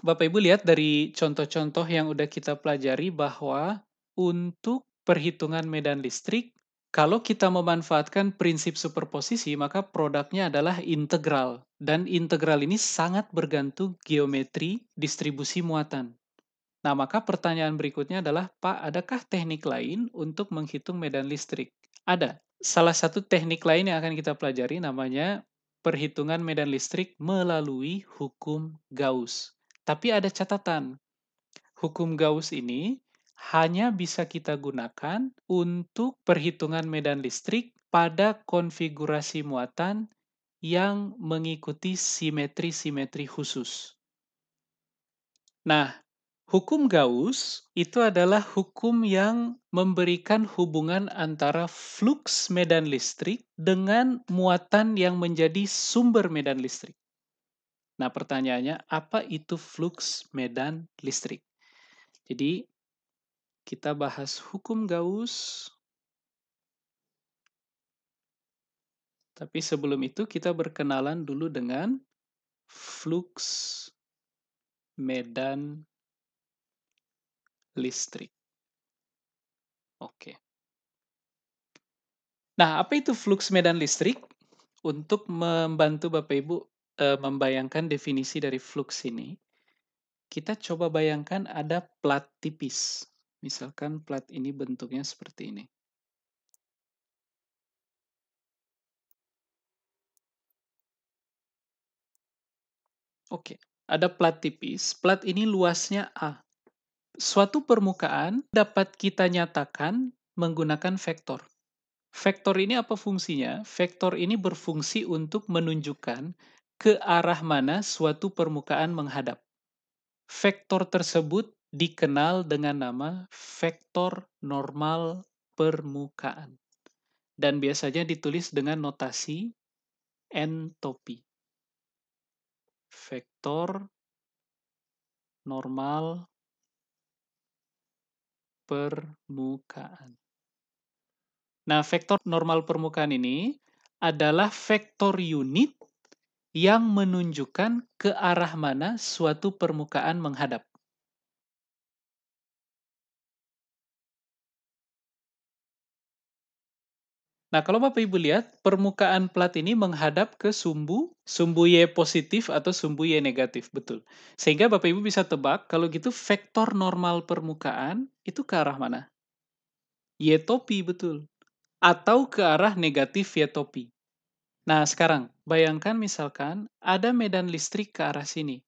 Bapak Ibu lihat dari contoh-contoh yang udah kita pelajari bahwa untuk perhitungan medan listrik, kalau kita memanfaatkan prinsip superposisi, maka produknya adalah integral. Dan integral ini sangat bergantung geometri distribusi muatan. Nah, maka pertanyaan berikutnya adalah, Pak, adakah teknik lain untuk menghitung medan listrik? Ada. Salah satu teknik lain yang akan kita pelajari namanya perhitungan medan listrik melalui hukum Gauss. Tapi ada catatan, hukum Gauss ini hanya bisa kita gunakan untuk perhitungan medan listrik pada konfigurasi muatan yang mengikuti simetri-simetri khusus. Nah, hukum Gauss itu adalah hukum yang memberikan hubungan antara fluks medan listrik dengan muatan yang menjadi sumber medan listrik. Nah, pertanyaannya, apa itu fluks medan listrik? Jadi, kita bahas hukum Gauss, tapi sebelum itu kita berkenalan dulu dengan fluks medan listrik. Oke. Nah, apa itu fluks medan listrik? Untuk membantu Bapak Ibu membayangkan definisi dari fluks ini, kita coba bayangkan ada plat tipis. Misalkan plat ini bentuknya seperti ini. Oke, ada plat tipis. Plat ini luasnya A. Suatu permukaan dapat kita nyatakan menggunakan vektor. Vektor ini apa fungsinya? Vektor ini berfungsi untuk menunjukkan ke arah mana suatu permukaan menghadap. Vektor tersebut dikenal dengan nama vektor normal permukaan. Dan biasanya ditulis dengan notasi entopi. Vektor normal permukaan. Nah, vektor normal permukaan ini adalah vektor unit yang menunjukkan ke arah mana suatu permukaan menghadap. Nah, kalau Bapak Ibu lihat, permukaan plat ini menghadap ke sumbu Y positif atau sumbu Y negatif, betul. Sehingga Bapak Ibu bisa tebak, kalau gitu vektor normal permukaan itu ke arah mana? Y topi, betul. Atau ke arah negatif Y topi. Nah, sekarang bayangkan misalkan ada medan listrik ke arah sini.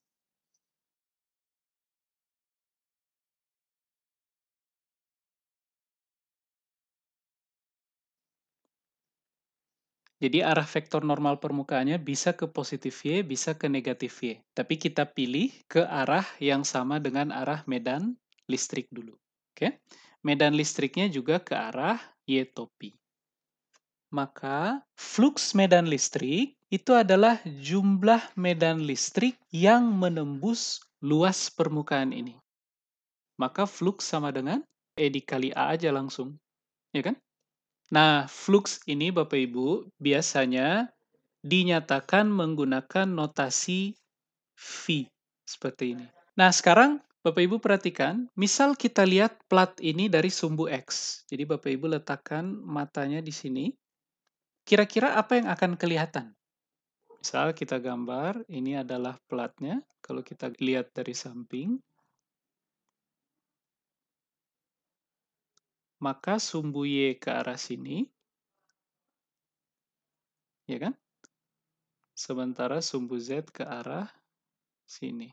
Jadi arah vektor normal permukaannya bisa ke positif Y, bisa ke negatif Y. Tapi kita pilih ke arah yang sama dengan arah medan listrik dulu. Oke? Medan listriknya juga ke arah Y topi. Maka fluks medan listrik itu adalah jumlah medan listrik yang menembus luas permukaan ini. Maka fluks sama dengan E dikali A aja langsung. Ya kan? Nah, fluks ini Bapak Ibu biasanya dinyatakan menggunakan notasi V seperti ini. Nah, sekarang Bapak Ibu perhatikan, misal kita lihat plat ini dari sumbu X. Jadi Bapak Ibu letakkan matanya di sini. Kira-kira apa yang akan kelihatan? Misal kita gambar, ini adalah platnya. Kalau kita lihat dari samping, maka sumbu Y ke arah sini, ya kan? Sementara sumbu Z ke arah sini.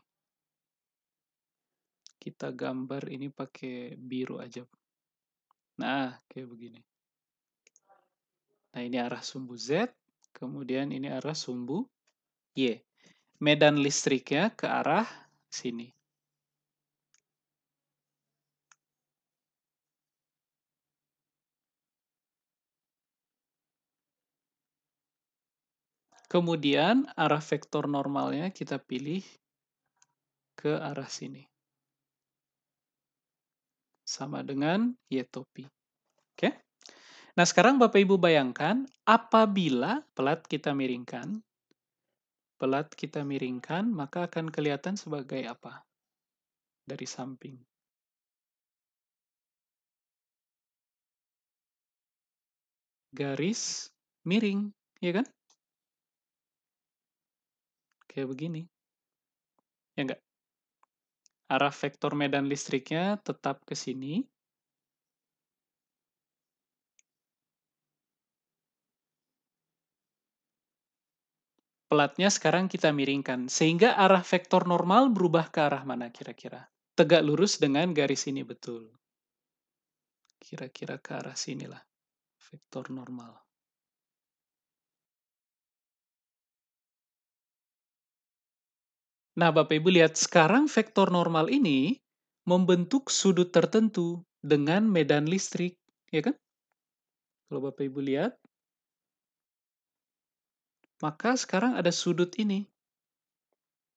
Kita gambar ini pakai biru aja. Nah, kayak begini. Nah, ini arah sumbu Z, kemudian ini arah sumbu Y. Medan listriknya ke arah sini. Kemudian arah vektor normalnya kita pilih ke arah sini. Sama dengan Y topi. Oke? Nah, sekarang Bapak Ibu bayangkan, apabila pelat kita miringkan, maka akan kelihatan sebagai apa? dari samping. Garis miring, ya kan? Kayak begini. Ya enggak? Arah vektor medan listriknya tetap ke sini. Pelatnya sekarang kita miringkan, sehingga arah vektor normal berubah ke arah mana kira-kira? Tegak lurus dengan garis ini, betul. Kira-kira ke arah sinilah, vektor normal. Nah, Bapak Ibu lihat, sekarang vektor normal ini membentuk sudut tertentu dengan medan listrik, ya kan? Kalau Bapak Ibu lihat, maka sekarang ada sudut ini.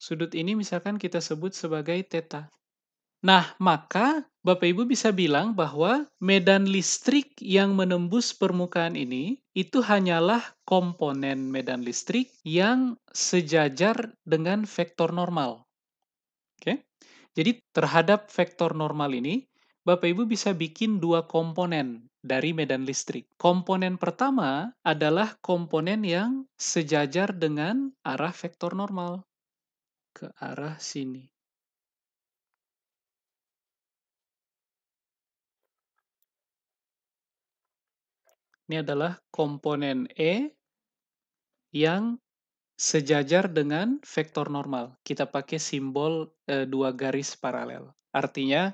Sudut ini misalkan kita sebut sebagai theta. Nah, maka Bapak Ibu bisa bilang bahwa medan listrik yang menembus permukaan ini itu hanyalah komponen medan listrik yang sejajar dengan vektor normal. Oke? Jadi terhadap vektor normal ini, Bapak Ibu bisa bikin dua komponen dari medan listrik. Komponen pertama adalah komponen yang sejajar dengan arah vektor normal ke arah sini. Ini adalah komponen E yang sejajar dengan vektor normal. Kita pakai simbol dua garis paralel. Artinya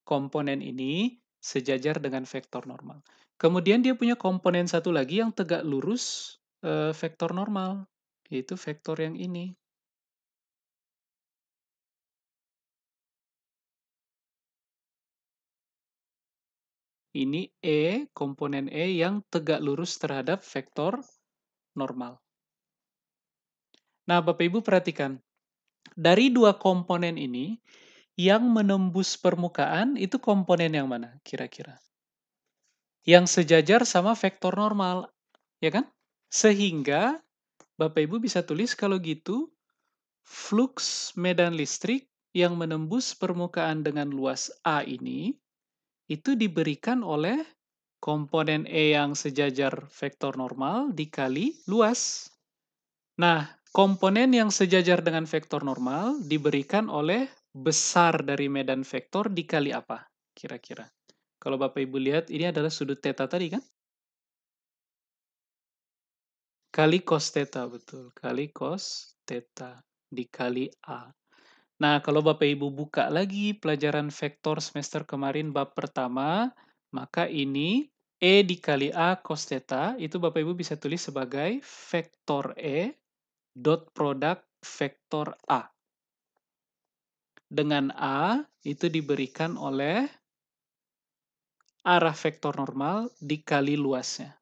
komponen ini sejajar dengan vektor normal. Kemudian dia punya komponen satu lagi yang tegak lurus vektor normal, yaitu vektor yang ini. Ini E, komponen E yang tegak lurus terhadap vektor normal. Nah, Bapak Ibu perhatikan, dari dua komponen ini, yang menembus permukaan itu komponen yang mana kira-kira? Yang sejajar sama vektor normal, ya kan? Sehingga Bapak Ibu bisa tulis kalau gitu, flux medan listrik yang menembus permukaan dengan luas A ini, itu diberikan oleh komponen E yang sejajar vektor normal dikali luas. Nah, komponen yang sejajar dengan vektor normal diberikan oleh besar dari medan vektor dikali apa kira-kira? Kalau Bapak Ibu lihat, ini adalah sudut theta tadi kan? Kali cos theta, betul. Kali cos theta dikali A. Nah, kalau Bapak Ibu buka lagi pelajaran vektor semester kemarin bab pertama, maka ini E dikali A cos theta, itu Bapak Ibu bisa tulis sebagai vektor E dot produk vektor A. Dengan A itu diberikan oleh arah vektor normal dikali luasnya.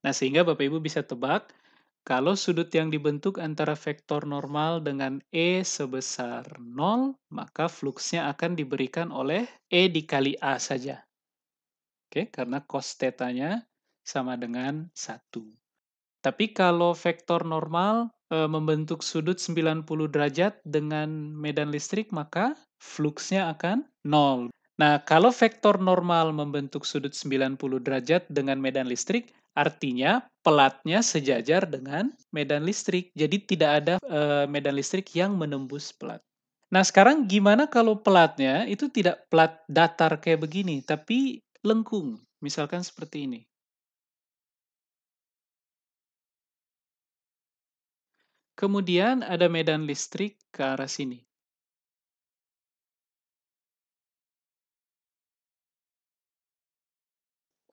Nah, sehingga Bapak Ibu bisa tebak, kalau sudut yang dibentuk antara vektor normal dengan E sebesar 0, maka fluksnya akan diberikan oleh E dikali A saja. Oke, karena cos theta-nya sama dengan 1. Tapi kalau vektor normal membentuk sudut 90 derajat dengan medan listrik, maka fluksnya akan 0. Nah, kalau vektor normal membentuk sudut 90 derajat dengan medan listrik, artinya pelatnya sejajar dengan medan listrik. Jadi tidak ada medan listrik yang menembus pelat. Nah, sekarang gimana kalau pelatnya itu tidak pelat datar kayak begini, tapi lengkung, misalkan seperti ini. Kemudian ada medan listrik ke arah sini.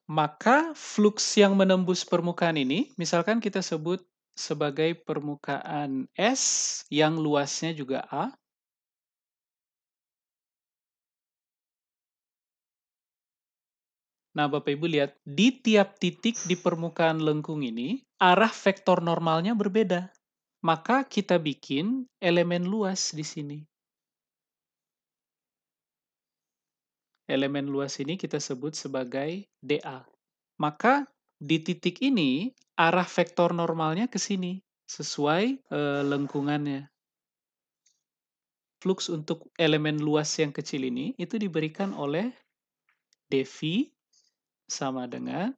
Maka fluks yang menembus permukaan ini, misalkan kita sebut sebagai permukaan S yang luasnya juga A. Nah, Bapak Ibu lihat, di tiap titik di permukaan lengkung ini, arah vektor normalnya berbeda. Maka kita bikin elemen luas di sini. Elemen luas ini kita sebut sebagai dA. Maka di titik ini, arah vektor normalnya ke sini, sesuai lengkungannya. Flux untuk elemen luas yang kecil ini, itu diberikan oleh dV sama dengan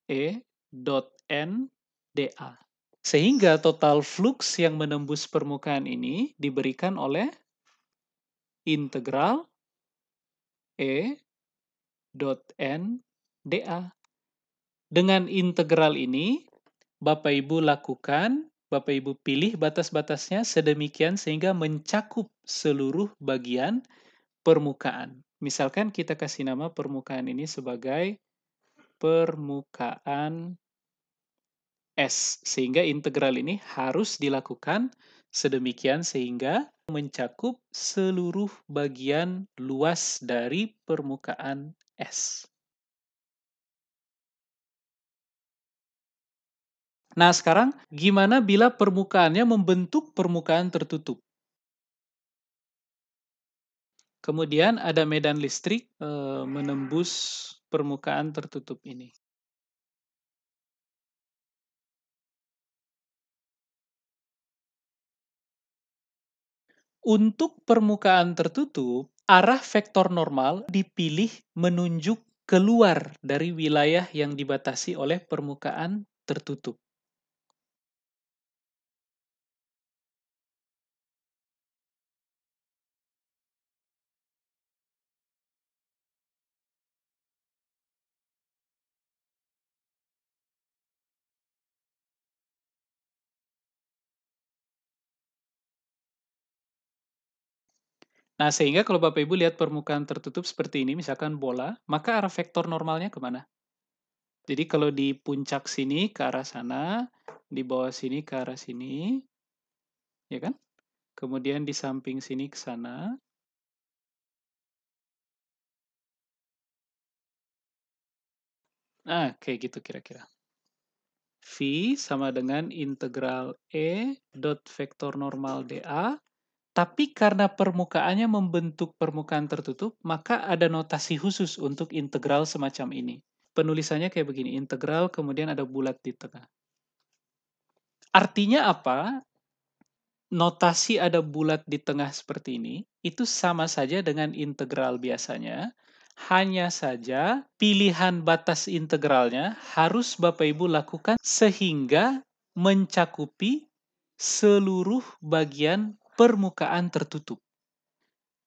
E dot N dA. Sehingga total flux yang menembus permukaan ini diberikan oleh integral E dot N dA. Dengan integral ini, Bapak Ibu lakukan, Bapak Ibu pilih batas-batasnya sedemikian sehingga mencakup seluruh bagian permukaan. Misalkan kita kasih nama permukaan ini sebagai permukaan S, sehingga integral ini harus dilakukan sedemikian sehingga mencakup seluruh bagian luas dari permukaan S. Nah, sekarang gimana bila permukaannya membentuk permukaan tertutup? Kemudian ada medan listrik menembus permukaan tertutup ini. Untuk permukaan tertutup, arah vektor normal dipilih menunjuk keluar dari wilayah yang dibatasi oleh permukaan tertutup. Nah, sehingga kalau Bapak Ibu lihat permukaan tertutup seperti ini, misalkan bola, maka arah vektor normalnya kemana? Jadi kalau di puncak sini ke arah sana, di bawah sini ke arah sini, ya kan? Kemudian di samping sini ke sana. Nah, kayak gitu kira-kira. V sama dengan integral E dot vektor normal dA. Tapi karena permukaannya membentuk permukaan tertutup, maka ada notasi khusus untuk integral semacam ini. Penulisannya kayak begini, integral kemudian ada bulat di tengah. Artinya apa? Notasi ada bulat di tengah seperti ini, itu sama saja dengan integral biasanya, hanya saja pilihan batas integralnya harus Bapak Ibu lakukan sehingga mencakupi seluruh bagian permukaan tertutup.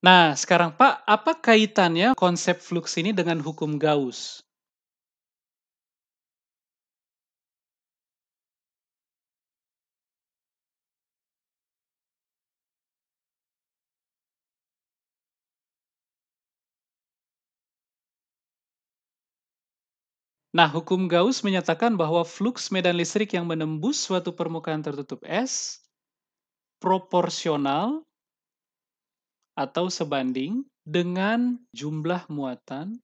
Nah, sekarang Pak, apa kaitannya konsep fluks ini dengan hukum Gauss? Nah, hukum Gauss menyatakan bahwa fluks medan listrik yang menembus suatu permukaan tertutup S proporsional atau sebanding dengan jumlah muatan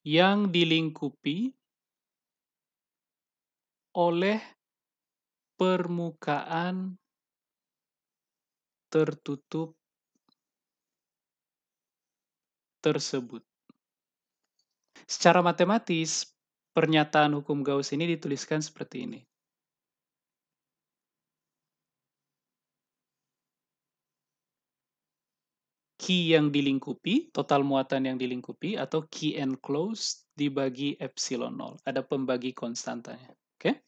yang dilingkupi oleh permukaan tertutup tersebut. Secara matematis, pernyataan hukum Gauss ini dituliskan seperti ini. Q yang dilingkupi, total muatan yang dilingkupi, atau Q enclosed dibagi epsilon 0. Ada pembagi konstantanya. Oke?